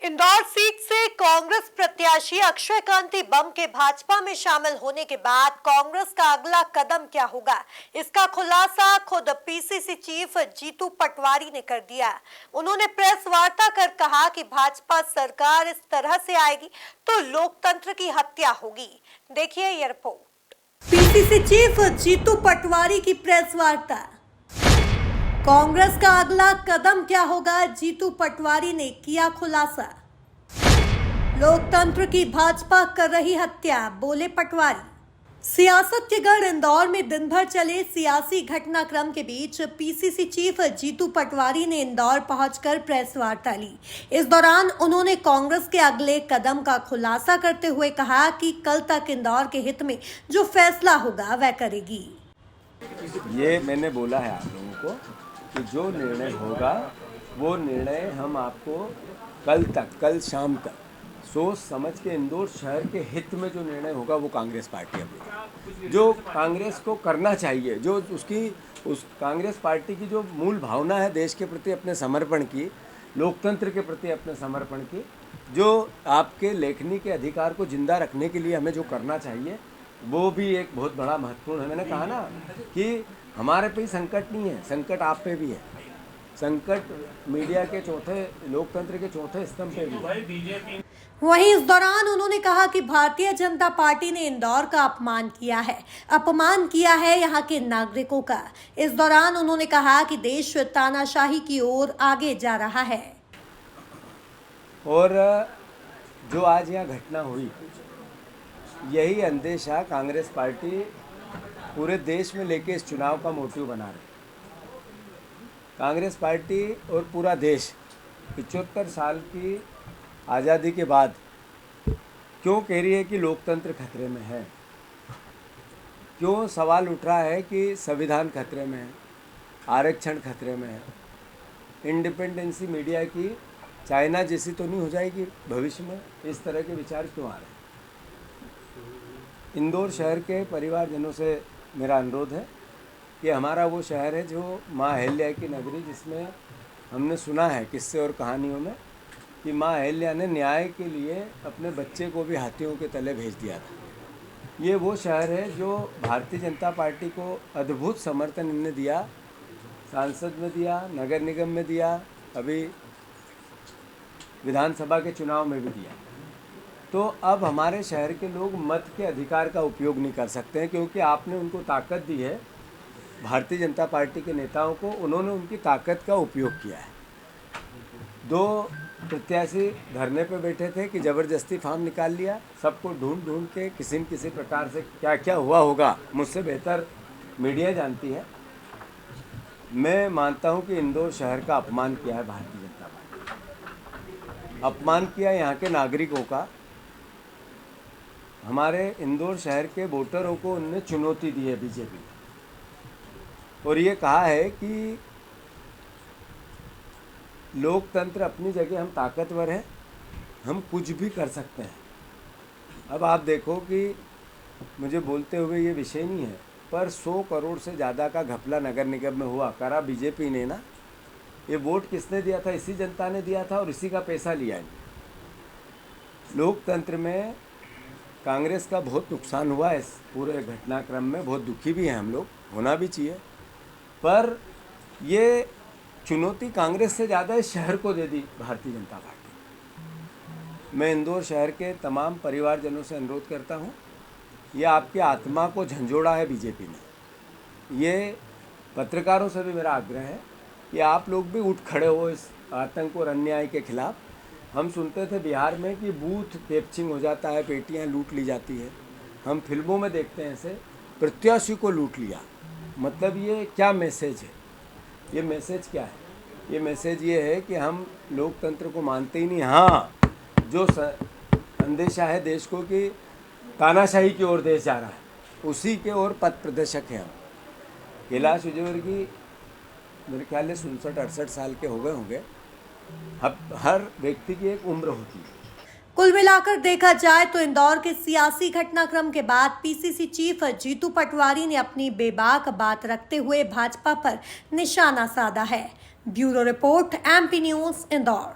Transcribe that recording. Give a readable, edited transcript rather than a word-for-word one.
Indore seat से कांग्रेस प्रत्याशी अक्षय कांति बम के भाजपा में शामिल होने के बाद कांग्रेस का अगला कदम क्या होगा, इसका खुलासा खुद पीसीसी चीफ जीतू पटवारी ने कर दिया। उन्होंने प्रेस वार्ता कर कहा कि भाजपा सरकार इस तरह से आएगी तो लोकतंत्र की हत्या होगी। देखिए ये report. PCC chief Jitu Patwari की प्रेस वार्ता। कांग्रेस का अगला कदम क्या होगा, जीतू पटवारी ने किया खुलासा। लोकतंत्र की भाजपा कर रही हत्या, बोले पटवारी। सियासत के गढ़ इंदौर में दिन भर चले सियासी घटनाक्रम के बीच पीसीसी चीफ जीतू पटवारी ने इंदौर पहुंचकर प्रेस वार्ता ली। इस दौरान उन्होंने कांग्रेस के अगले कदम का खुलासा करते हुए कहा कि कल तक इंदौर के हित में जो फैसला होगा वह करेगी। ये मैंने बोला है आप लोगों को कि जो निर्णय होगा वो निर्णय हम आपको कल शाम तक सोच समझ के इंदौर शहर के हित में जो निर्णय होगा वो कांग्रेस पार्टी अपनी जो कांग्रेस को करना चाहिए, जो उस कांग्रेस पार्टी की जो मूल भावना है देश के प्रति अपने समर्पण की, लोकतंत्र के प्रति अपने समर्पण की, जो आपके लेखनी के अधिकार को जिंदा रखने के लिए हमें जो करना चाहिए वो भी एक बहुत बड़ा महत्वपूर्ण है। मैंने कहा ना कि हमारे पे ही संकट नहीं है, संकट आप पे भी है, संकट मीडिया के चौथे, लोकतंत्र के चौथे स्तंभ पे भी है। वहीं इस दौरान उन्होंने कहा कि भारतीय जनता पार्टी ने इंदौर का अपमान किया है यहाँ के नागरिकों का। इस दौरान उन्होंने कहा कि देश तानाशाही की ओर आगे जा रहा है। और जो आज यहाँ घटना हुई, यही अंदेशा कांग्रेस पार्टी पूरे देश में लेके इस चुनाव का मोटिव बना रही। कांग्रेस पार्टी और पूरा देश 75 साल की आज़ादी के बाद क्यों कह रही है कि लोकतंत्र खतरे में है, क्यों सवाल उठ रहा है कि संविधान खतरे में है, आरक्षण खतरे में है, इंडिपेंडेंसी मीडिया की चाइना जैसी तो नहीं हो जाएगी भविष्य में, इस तरह के विचार क्यों आ रहे हैं। इंदौर शहर के परिवारजनों से मेरा अनुरोध है कि हमारा वो शहर है जो माँ अहिल्या की नगरी, जिसमें हमने सुना है किस्से और कहानियों में कि माँ अहिल्या ने न्याय के लिए अपने बच्चे को भी हाथियों के तले भेज दिया था। ये वो शहर है जो भारतीय जनता पार्टी को अद्भुत समर्थन इन्होंने दिया, सांसद में दिया, नगर निगम में दिया, अभी विधानसभा के चुनाव में भी दिया। तो अब हमारे शहर के लोग मत के अधिकार का उपयोग नहीं कर सकते हैं क्योंकि आपने उनको ताकत दी है, भारतीय जनता पार्टी के नेताओं को, उन्होंने उनकी ताकत का उपयोग किया है। 2 प्रत्याशी धरने पे बैठे थे कि ज़बरदस्ती फॉर्म निकाल लिया, सबको ढूंढ के किसी न किसी प्रकार से क्या क्या हुआ होगा मुझसे बेहतर मीडिया जानती है। मैं मानता हूं कि इंदौर शहर का अपमान किया है भारतीय जनता पार्टी, अपमान किया यहाँ के नागरिकों का। हमारे इंदौर शहर के वोटरों को उनने चुनौती दी है बीजेपी ने, और ये कहा है कि लोकतंत्र अपनी जगह हम ताकतवर हैं, हम कुछ भी कर सकते हैं। अब आप देखो कि मुझे बोलते हुए ये विषय नहीं है, पर 100 करोड़ से ज़्यादा का घपला नगर निगम में हुआ, करा बीजेपी ने ना। ये वोट किसने दिया था? इसी जनता ने दिया था और इसी का पैसा लिया है। लोकतंत्र में कांग्रेस का बहुत नुकसान हुआ है इस पूरे घटनाक्रम में, बहुत दुखी भी हैं हम लोग, होना भी चाहिए। पर ये चुनौती कांग्रेस से ज़्यादा इस शहर को दे दी भारतीय जनता पार्टी। मैं इंदौर शहर के तमाम परिवारजनों से अनुरोध करता हूँ, ये आपकी आत्मा को झंझोड़ा है बीजेपी ने। ये पत्रकारों से भी मेरा आग्रह है कि आप लोग भी उठ खड़े हो इस आतंक और अन्याय के खिलाफ। हम सुनते थे बिहार में कि बूथ कैप्चिंग हो जाता है, पेटियाँ लूट ली जाती है, हम फिल्मों में देखते हैं ऐसे, प्रत्याशी को लूट लिया। मतलब ये क्या मैसेज है? ये मैसेज क्या है? ये मैसेज ये है कि हम लोकतंत्र को मानते ही नहीं। हाँ, जो अंदेशा है देश को कि तानाशाही की ओर देश जा रहा है, उसी के ओर पथ प्रदर्शक हैं हम। कैलाश विजयवर्गीय मेरे ख्याल से 67-68 साल के हो गए होंगे। हर व्यक्ति की एक उम्र होती है। कुल मिलाकर देखा जाए तो इंदौर के सियासी घटनाक्रम के बाद पीसीसी चीफ जीतू पटवारी ने अपनी बेबाक बात रखते हुए भाजपा पर निशाना साधा है। Bureau report, MP news, Indore.